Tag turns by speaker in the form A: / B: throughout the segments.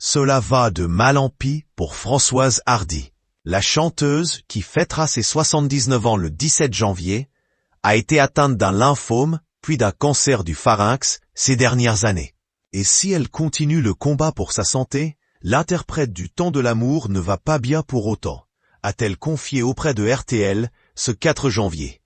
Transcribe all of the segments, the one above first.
A: Cela va de mal en pis pour Françoise Hardy. La chanteuse, qui fêtera ses 79 ans le 17 janvier, a été atteinte d'un lymphome, puis d'un cancer du pharynx ces dernières années. Et si elle continue le combat pour sa santé, l'interprète du Temps de l'amour ne va pas bien pour autant, a-t-elle confié auprès de RTL ce 4 janvier.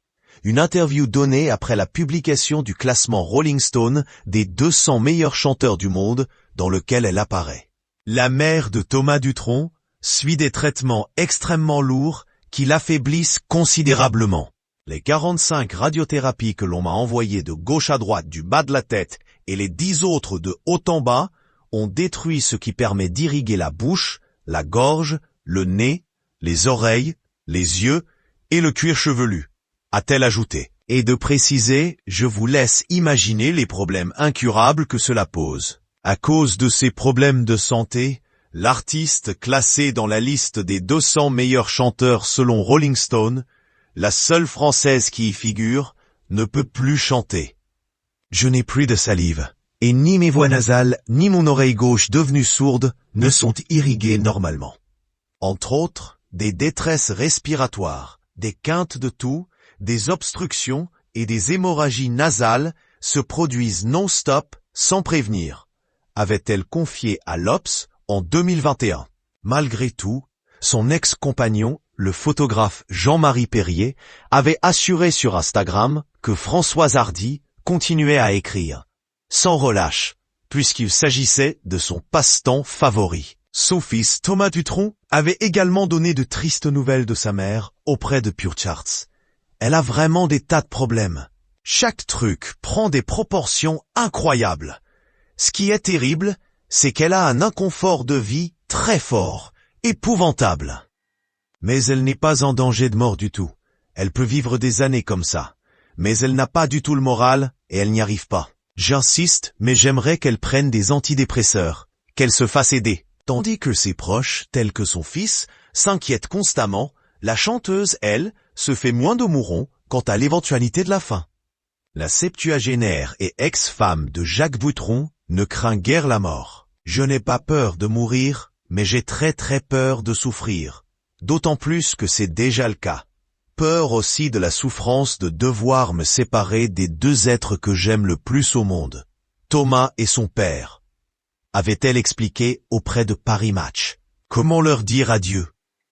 A: Une interview donnée après la publication du classement Rolling Stone des 200 meilleurs chanteurs du monde, dans lequel elle apparaît. La mère de Thomas Dutronc suit des traitements extrêmement lourds qui l'affaiblissent considérablement. Les 45 radiothérapies que l'on m'a envoyées de gauche à droite du bas de la tête et les 10 autres de haut en bas ont détruit ce qui permet d'irriguer la bouche, la gorge, le nez, les oreilles, les yeux et le cuir chevelu, a-t-elle ajouté. Et de préciser, je vous laisse imaginer les problèmes incurables que cela pose. À cause de ces problèmes de santé, l'artiste classé dans la liste des 200 meilleurs chanteurs selon Rolling Stone, la seule française qui y figure, ne peut plus chanter. Je n'ai plus de salive, et ni mes voies nasales, ni mon oreille gauche devenue sourde ne sont irriguées normalement. Entre autres, des détresses respiratoires, des quintes de toux, des obstructions et des hémorragies nasales se produisent non-stop sans prévenir, avait-elle confié à l'Obs en 2021. Malgré tout, son ex-compagnon, le photographe Jean-Marie Perrier, avait assuré sur Instagram que Françoise Hardy continuait à écrire, sans relâche, puisqu'il s'agissait de son passe-temps favori. Son fils Thomas Dutronc avait également donné de tristes nouvelles de sa mère auprès de Pure Charts. Elle a vraiment des tas de problèmes. Chaque truc prend des proportions incroyables. Ce qui est terrible, c'est qu'elle a un inconfort de vie très fort, épouvantable. Mais elle n'est pas en danger de mort du tout. Elle peut vivre des années comme ça. Mais elle n'a pas du tout le moral, et elle n'y arrive pas. J'insiste, mais j'aimerais qu'elle prenne des antidépresseurs, qu'elle se fasse aider. Tandis que ses proches, tels que son fils, s'inquiètent constamment, la chanteuse, elle, se fait moins de mouron quant à l'éventualité de la fin. La septuagénaire et ex-femme de Jacques Dutronc ne craint guère la mort. Je n'ai pas peur de mourir, mais j'ai très peur de souffrir. D'autant plus que c'est déjà le cas. Peur aussi de la souffrance de devoir me séparer des deux êtres que j'aime le plus au monde, Thomas et son père, avait-elle expliqué auprès de Paris Match. Comment leur dire adieu?